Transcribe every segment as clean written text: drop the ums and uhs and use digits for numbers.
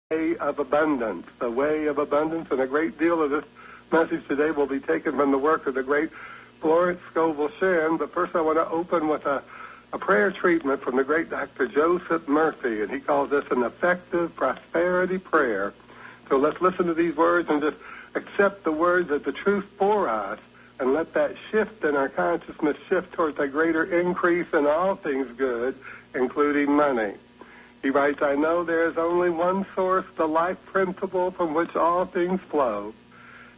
way of abundance, the way of abundance, and a great deal of this message today will be taken from the work of the great Florence Scovel Shinn. But first I want to open with a prayer treatment from the great Dr. Joseph Murphy, and he calls this an effective prosperity prayer. So let's listen to these words and just accept the words as the truth for us, and let that shift in our consciousness shift towards a greater increase in all things good, including money. He writes, I know there is only one source, the life principle from which all things flow.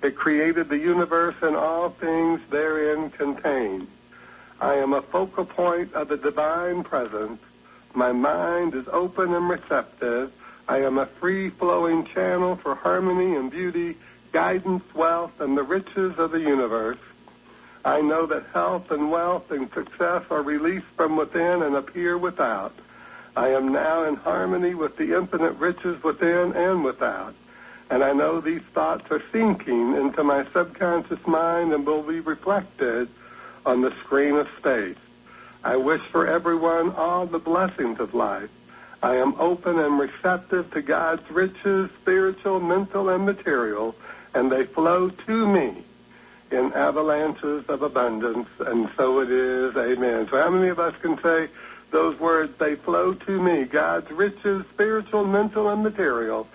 It created the universe and all things therein contained. I am a focal point of the divine presence. My mind is open and receptive. I am a free-flowing channel for harmony and beauty, guidance, wealth, and the riches of the universe. I know that health and wealth and success are released from within and appear without. I am now in harmony with the infinite riches within and without. And I know these thoughts are sinking into my subconscious mind and will be reflected on the screen of space. I wish for everyone all the blessings of life. I am open and receptive to God's riches, spiritual, mental, and material, and they flow to me in avalanches of abundance, and so it is. Amen. So how many of us can say those words, they flow to me, God's riches, spiritual, mental, and material,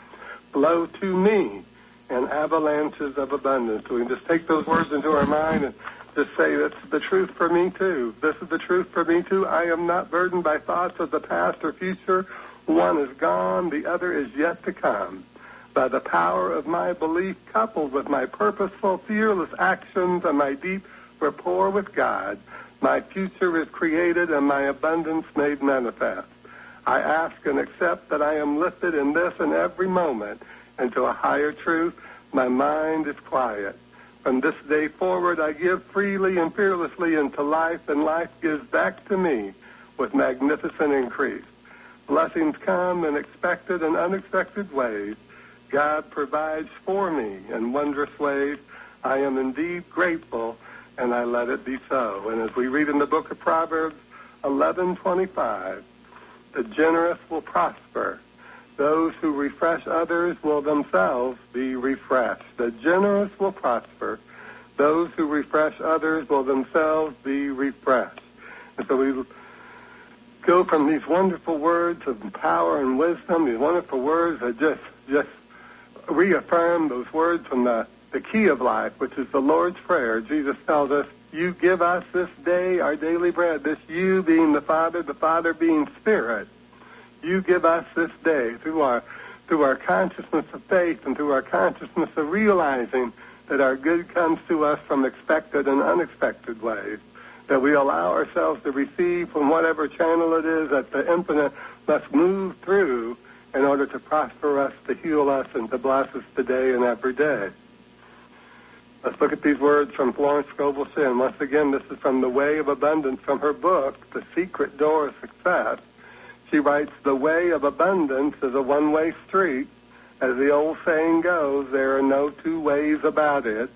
flow to me in avalanches of abundance. So we can just take those words into our mind and just say, that's the truth for me too. This is the truth for me too. I am not burdened by thoughts of the past or future. One is gone, the other is yet to come. By the power of my belief coupled with my purposeful, fearless actions and my deep rapport with God, my future is created and my abundance made manifest. I ask and accept that I am lifted in this and every moment into a higher truth. My mind is quiet. From this day forward, I give freely and fearlessly into life, and life gives back to me with magnificent increase. Blessings come in expected and unexpected ways. God provides for me in wondrous ways. I am indeed grateful, and I let it be so. And as we read in the book of Proverbs 11:25, the generous will prosper. Those who refresh others will themselves be refreshed. The generous will prosper. Those who refresh others will themselves be refreshed. And so we go from these wonderful words of power and wisdom, these wonderful words that just reaffirm those words from the key of life, which is the Lord's Prayer. Jesus tells us, you give us this day our daily bread, this you being the Father being Spirit. You give us this day through our consciousness of faith and through our consciousness of realizing that our good comes to us from expected and unexpected ways, that we allow ourselves to receive from whatever channel it is that the infinite must move through in order to prosper us, to heal us, and to bless us today and every day. Let's look at these words from Florence Scovel Shinn. Once again, this is from The Way of Abundance, from her book, The Secret Door of Success. She writes, the way of abundance is a one-way street. As the old saying goes, there are no two ways about it.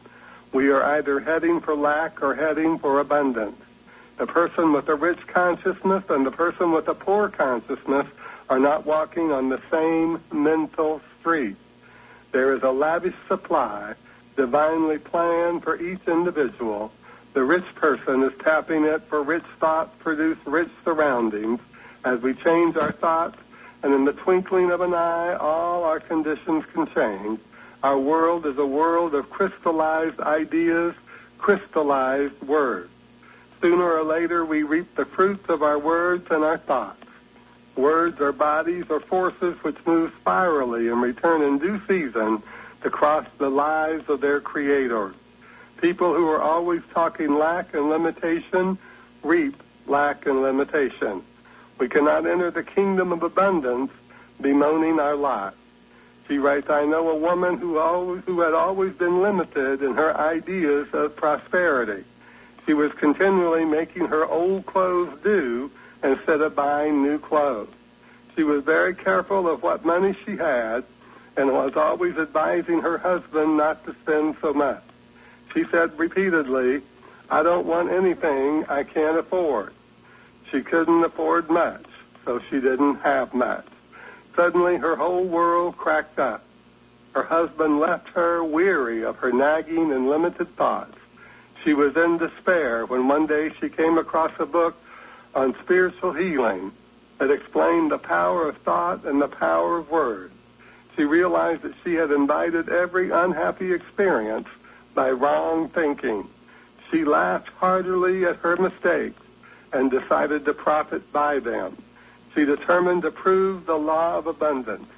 We are either heading for lack or heading for abundance. The person with a rich consciousness and the person with a poor consciousness are not walking on the same mental street. There is a lavish supply, divinely planned for each individual. The rich person is tapping it for rich thoughts produce rich surroundings. As we change our thoughts, and in the twinkling of an eye, all our conditions can change. Our world is a world of crystallized ideas, crystallized words. Sooner or later, we reap the fruits of our words and our thoughts. Words are bodies or forces which move spirally and return in due season to cross the lives of their creators. People who are always talking lack and limitation reap lack and limitation. We cannot enter the kingdom of abundance bemoaning our lot. She writes, I know a woman who had always been limited in her ideas of prosperity. She was continually making her old clothes do instead of buying new clothes. She was very careful of what money she had and was always advising her husband not to spend so much. She said repeatedly, I don't want anything I can't afford. She couldn't afford much, so she didn't have much. Suddenly her whole world cracked up. Her husband left her, weary of her nagging and limited thoughts. She was in despair when one day she came across a book on spiritual healing that explained the power of thought and the power of words. She realized that she had invited every unhappy experience by wrong thinking. She laughed heartily at her mistakes and decided to profit by them. She determined to prove the law of abundance.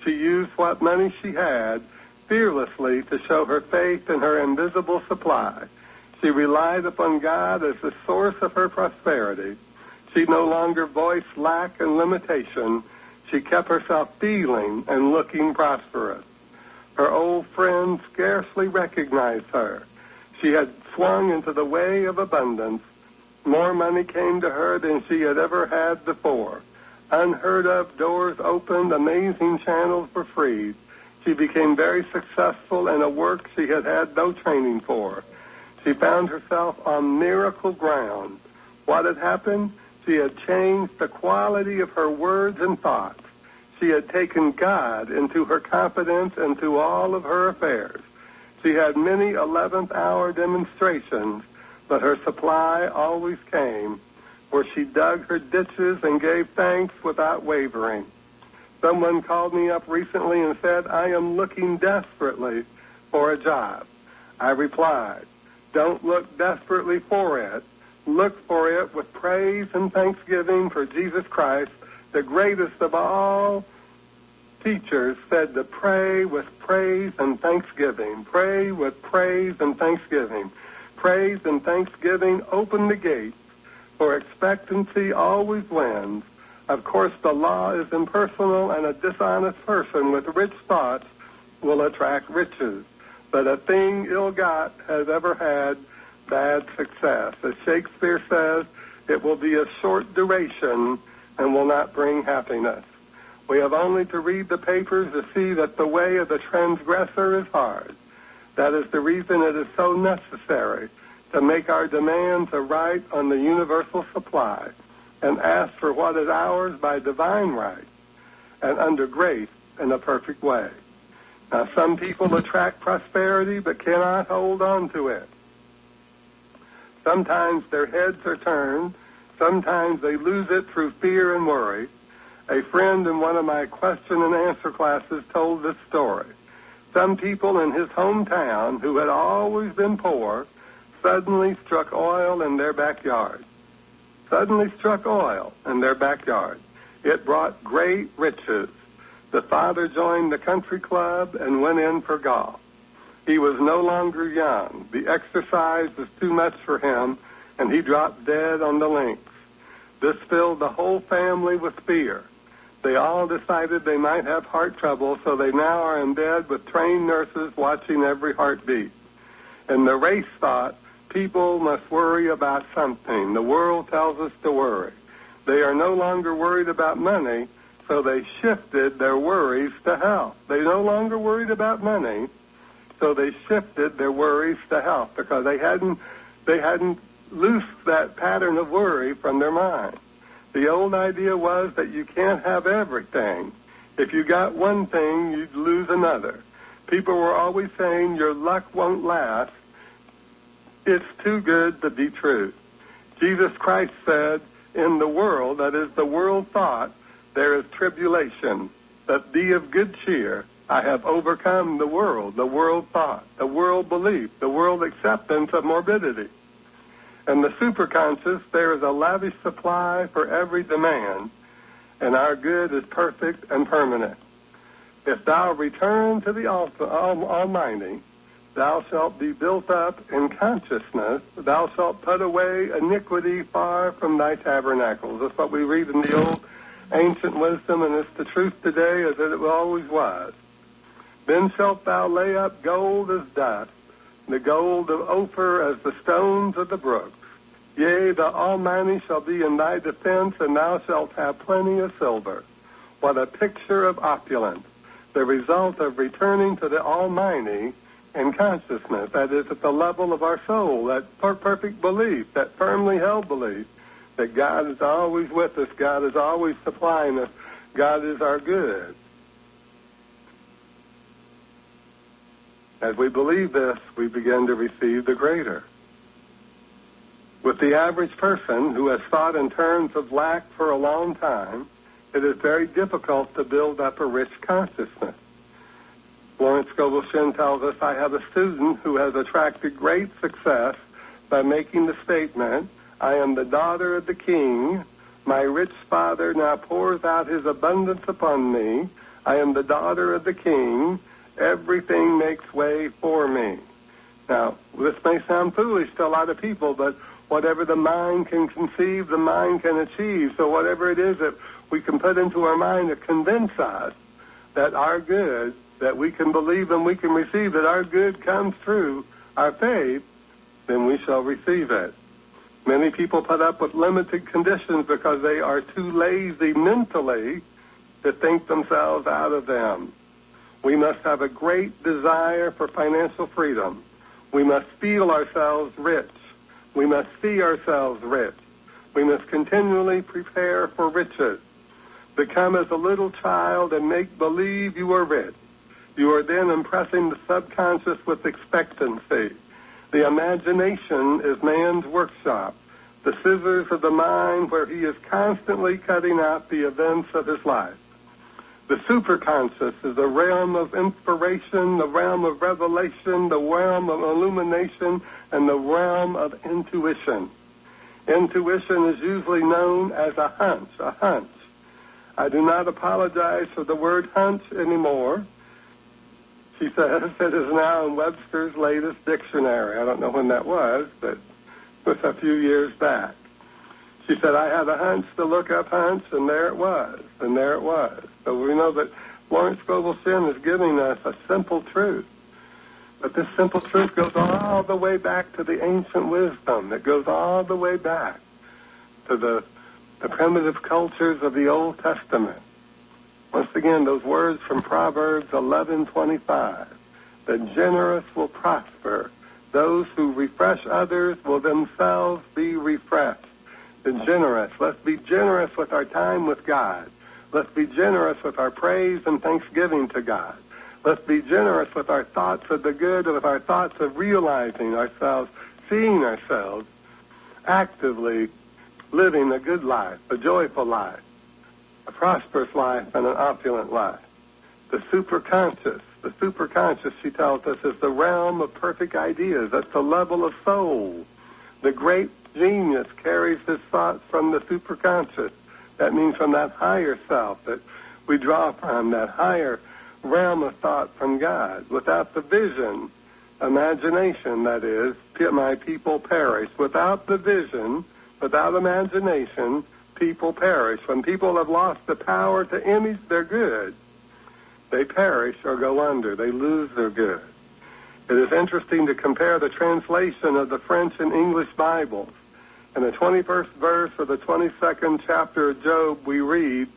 She used what money she had fearlessly to show her faith in her invisible supply. She relied upon God as the source of her prosperity. She no longer voiced lack and limitation. She kept herself feeling and looking prosperous. Her old friends scarcely recognized her. She had swung into the way of abundance. More money came to her than she had ever had before. Unheard of doors opened, amazing channels were freed. She became very successful in a work she had had no training for. She found herself on miracle ground. What had happened? She had changed the quality of her words and thoughts. She had taken God into her confidence and to all of her affairs. She had many 11th-hour demonstrations, but her supply always came, where she dug her ditches and gave thanks without wavering. Someone called me up recently and said, "I am looking desperately for a job." I replied, "Don't look desperately for it. Look for it with praise and thanksgiving for Jesus Christ, the greatest of all teachers, said to pray with praise and thanksgiving. Pray with praise and thanksgiving. Praise and thanksgiving open the gates, for expectancy always wins. Of course, the law is impersonal, and a dishonest person with rich thoughts will attract riches. But a thing ill-got has ever had bad success. As Shakespeare says, it will be of short duration and will not bring happiness. We have only to read the papers to see that the way of the transgressor is hard. That is the reason it is so necessary to make our demands aright on the universal supply and ask for what is ours by divine right and under grace in a perfect way. Now, some people attract prosperity but cannot hold on to it. Sometimes their heads are turned. Sometimes they lose it through fear and worry. A friend in one of my question and answer classes told this story. Some people in his hometown who had always been poor suddenly struck oil in their backyard. It brought great riches. The father joined the country club and went in for golf. He was no longer young. The exercise was too much for him, and he dropped dead on the links. This filled the whole family with fear. They all decided they might have heart trouble, so they now are in bed with trained nurses watching every heartbeat. And the race thought, people must worry about something. The world tells us to worry. They are no longer worried about money, so they shifted their worries to health. They no longer worried about money, so they shifted their worries to health because they hadn't loosed that pattern of worry from their mind. The old idea was that you can't have everything. If you got one thing, you'd lose another. People were always saying your luck won't last. It's too good to be true. Jesus Christ said, in the world, that is the world thought, there is tribulation, but be of good cheer. I have overcome the world thought, the world belief, the world acceptance of morbidity. In the superconscious, there is a lavish supply for every demand, and our good is perfect and permanent. If thou return to the Almighty, thou shalt be built up in consciousness. Thou shalt put away iniquity far from thy tabernacles. That's what we read in the old ancient wisdom, and it's the truth today as it always was. Then shalt thou lay up gold as dust, the gold of Ophir as the stones of the brooks. Yea, the Almighty shall be in thy defense, and thou shalt have plenty of silver. What a picture of opulence, the result of returning to the Almighty in consciousness, that is at the level of our soul, that perfect belief, that firmly held belief that God is always with us, God is always supplying us, God is our good. As we believe this, we begin to receive the greater. With the average person who has thought in terms of lack for a long time, it is very difficult to build up a rich consciousness. Lawrence Scovel Shinn tells us, I have a student who has attracted great success by making the statement, I am the daughter of the king. My rich father now pours out his abundance upon me. I am the daughter of the king. Everything makes way for me. Now, this may sound foolish to a lot of people, but whatever the mind can conceive, the mind can achieve. So whatever it is that we can put into our mind to convince us that our good, that we can believe and we can receive, that our good comes through our faith, then we shall receive it. Many people put up with limited conditions because they are too lazy mentally to think themselves out of them. We must have a great desire for financial freedom. We must feel ourselves rich. We must see ourselves rich. We must continually prepare for riches. Become as a little child and make believe you are rich. You are then impressing the subconscious with expectancy. The imagination is man's workshop, the scissors of the mind where he is constantly cutting out the events of his life. The superconscious is the realm of inspiration, the realm of revelation, the realm of illumination, and the realm of intuition. Intuition is usually known as a hunch, a hunch. I do not apologize for the word hunch anymore. She says it is now in Webster's latest dictionary. I don't know when that was, but it was a few years back. She said, I had a hunch to look up hunch, and there it was, and there it was. So we know that Lawrence Scovel Shinn is giving us a simple truth. But this simple truth goes all the way back to the ancient wisdom. It goes all the way back to the primitive cultures of the Old Testament. Once again, those words from Proverbs 11:25. The generous will prosper. Those who refresh others will themselves be refreshed. The generous. Let's be generous with our time with God. Let's be generous with our praise and thanksgiving to God. Let's be generous with our thoughts of the good, with our thoughts of realizing ourselves, seeing ourselves, actively living a good life, a joyful life, a prosperous life, and an opulent life. The superconscious, she tells us, is the realm of perfect ideas. That's the level of soul. The great genius carries his thoughts from the superconscious. That means from that higher self that we draw from, that higher realm of thought from God. Without the vision, imagination, that is, my people perish. Without the vision, without imagination, people perish. When people have lost the power to image their good, they perish or go under. They lose their good. It is interesting to compare the translation of the French and English Bibles. In the 21st verse of the 22nd chapter of Job, we read,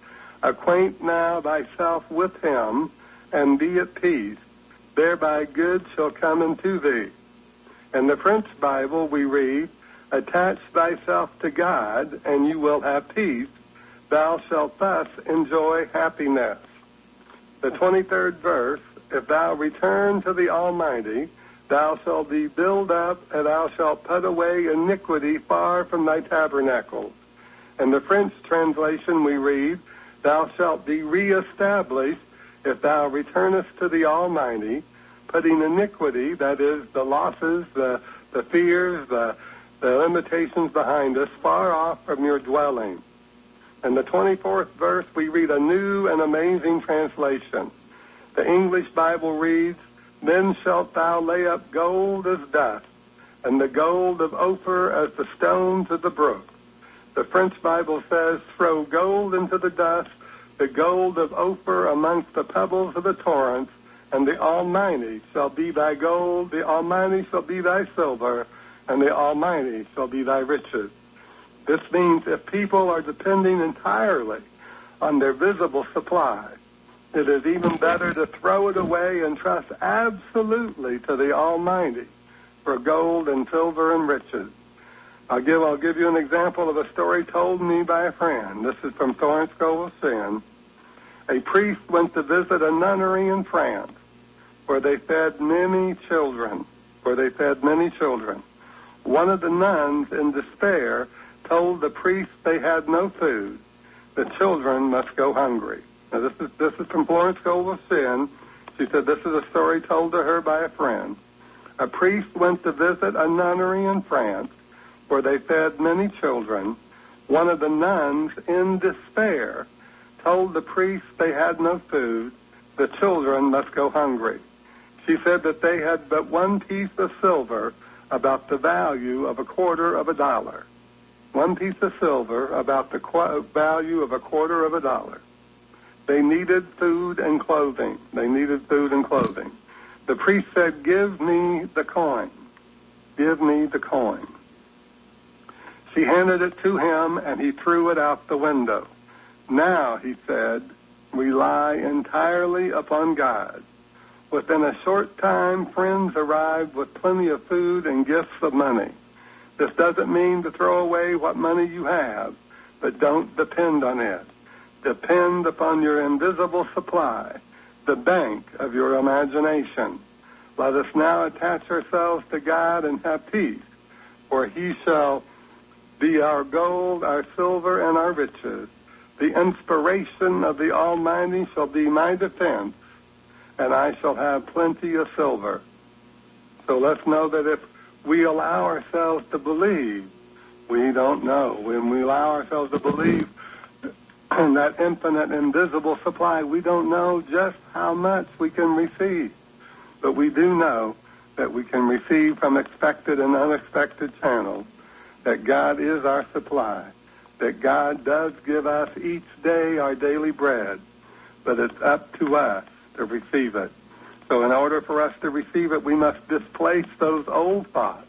Acquaint now thyself with him, and be at peace. Thereby good shall come unto thee. In the French Bible, we read, Attach thyself to God, and you will have peace. Thou shalt thus enjoy happiness. The 23rd verse, If thou return to the Almighty, thou shalt be built up, and thou shalt put away iniquity far from thy tabernacles. In the French translation we read, Thou shalt be reestablished if thou returnest to the Almighty, putting iniquity, that is, the losses, the fears, the limitations behind us, far off from your dwelling. In the 24th verse we read a new and amazing translation. The English Bible reads, Then shalt thou lay up gold as dust, and the gold of Ophir as the stones of the brook. The French Bible says, Throw gold into the dust, the gold of Ophir amongst the pebbles of the torrents, and the Almighty shall be thy gold, the Almighty shall be thy silver, and the Almighty shall be thy riches. This means if people are depending entirely on their visible supply, it is even better to throw it away and trust absolutely to the Almighty for gold and silver and riches. I'll give you an example of a story told me by a friend. This is from Lawrence Scovel Shinn. A priest went to visit a nunnery in France where they fed many children. One of the nuns, in despair, told the priest they had no food. The children must go hungry. Now, this is from Florence Scovel Shinn. She said this is a story told to her by a friend. A priest went to visit a nunnery in France where they fed many children. One of the nuns, in despair, told the priest they had no food. The children must go hungry. She said that they had but one piece of silver about the value of $0.25. One piece of silver about the value of $0.25. They needed food and clothing. The priest said, "Give me the coin. Give me the coin." She handed it to him, and he threw it out the window. "Now," he said, "rely entirely upon God." Within a short time, friends arrived with plenty of food and gifts of money. This doesn't mean to throw away what money you have, but don't depend on it. Depend upon your invisible supply, the bank of your imagination. Let us now attach ourselves to God and have peace, for he shall be our gold, our silver, and our riches. The inspiration of the Almighty shall be my defense, and I shall have plenty of silver. So let's know that if we allow ourselves to believe, we don't know. When we allow ourselves to believe in that infinite, invisible supply, we don't know just how much we can receive. But we do know that we can receive from expected and unexpected channels, that God is our supply, that God does give us each day our daily bread, but it's up to us to receive it. So in order for us to receive it, we must displace those old thoughts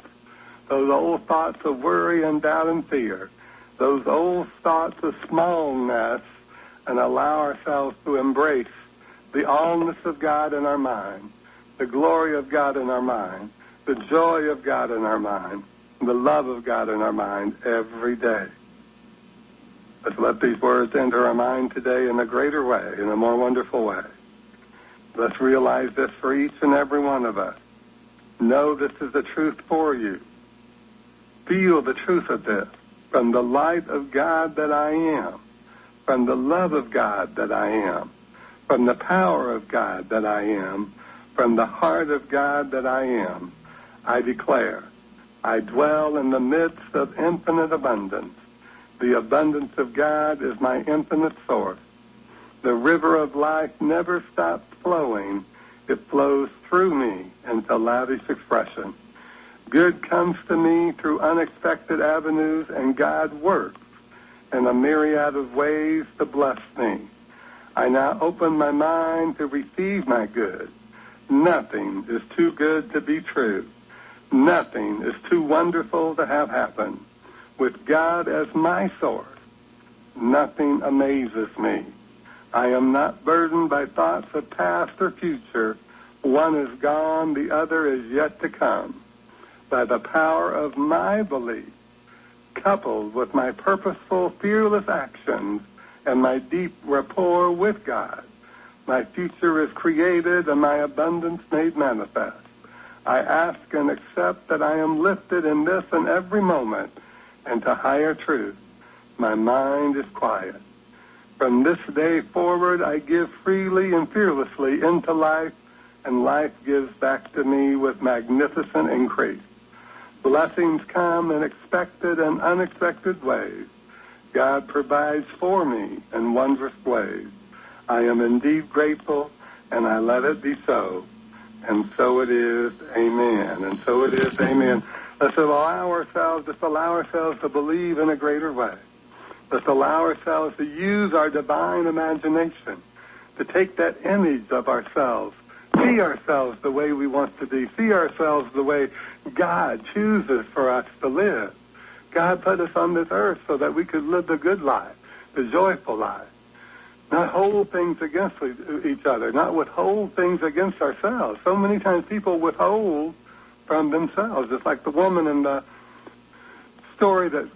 of worry and doubt and fear, those old thoughts of smallness, and allow ourselves to embrace the allness of God in our mind, the glory of God in our mind, the joy of God in our mind, the love of God in our mind every day. Let's let these words enter our mind today in a greater way, in a more wonderful way. Let's realize this for each and every one of us. Know this is the truth for you. Feel the truth of this. From the light of God that I am, from the love of God that I am, from the power of God that I am, from the heart of God that I am, I declare, I dwell in the midst of infinite abundance. The abundance of God is my infinite source. The river of life never stops flowing. It flows through me into lavish expression. Good comes to me through unexpected avenues, and God works in a myriad of ways to bless me. I now open my mind to receive my good. Nothing is too good to be true. Nothing is too wonderful to have happen. With God as my source, nothing amazes me. I am not burdened by thoughts of past or future. One is gone, the other is yet to come. By the power of my belief, coupled with my purposeful, fearless actions and my deep rapport with God, my future is created and my abundance made manifest. I ask and accept that I am lifted in this and every moment into higher truth. My mind is quiet. From this day forward, I give freely and fearlessly into life, and life gives back to me with magnificent increase. Blessings come in expected and unexpected ways. God provides for me in wondrous ways. I am indeed grateful, and I let it be so. And so it is, amen. And so it is, amen. Let's allow ourselves to believe in a greater way. Let's allow ourselves to use our divine imagination to take that image of ourselves, see ourselves the way we want to be, see ourselves the way God chooses for us to live. God put us on this earth so that we could live the good life, the joyful life. Not hold things against each other, not withhold things against ourselves. So many times people withhold from themselves, just like the woman in the story that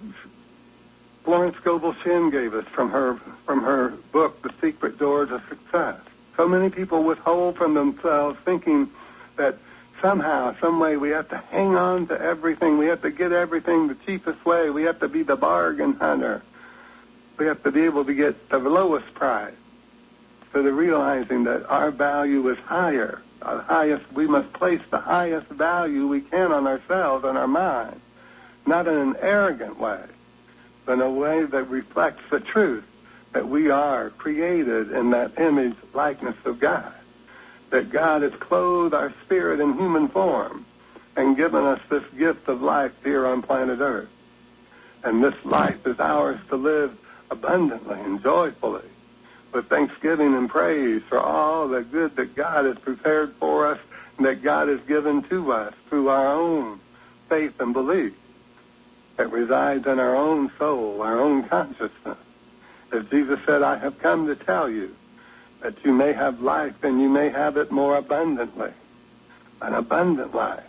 Florence Scovel Shinn gave us from her book, The Secret Door to Success. So many people withhold from themselves thinking that somehow, some way, we have to hang on to everything. We have to get everything the cheapest way. We have to be the bargain hunter. We have to be able to get the lowest price. So they're realizing that our value is higher. We must place the highest value we can on ourselves and our mind, not in an arrogant way, but in a way that reflects the truth that we are created in that image, likeness of God, that God has clothed our spirit in human form and given us this gift of life here on planet Earth. And this life is ours to live abundantly and joyfully, with thanksgiving and praise for all the good that God has prepared for us and that God has given to us through our own faith and belief that resides in our own soul, our own consciousness. As Jesus said, I have come to tell you that you may have life and you may have it more abundantly, an abundant life.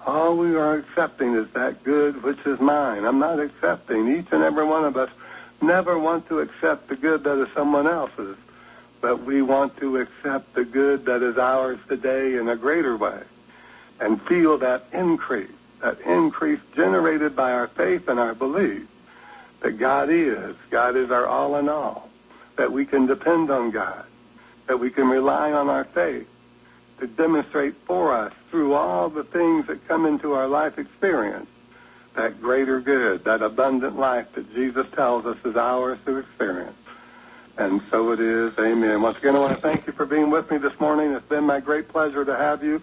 All we are accepting is that good which is mine. I'm not accepting. Each and every one of us never want to accept the good that is someone else's, but we want to accept the good that is ours today in a greater way and feel that increase generated by our faith and our belief that God is our all in all, that we can depend on God, that we can rely on our faith to demonstrate for us through all the things that come into our life experience that greater good, that abundant life that Jesus tells us is ours to experience. And so it is. Amen. Once again, I want to thank you for being with me this morning. It's been my great pleasure to have you.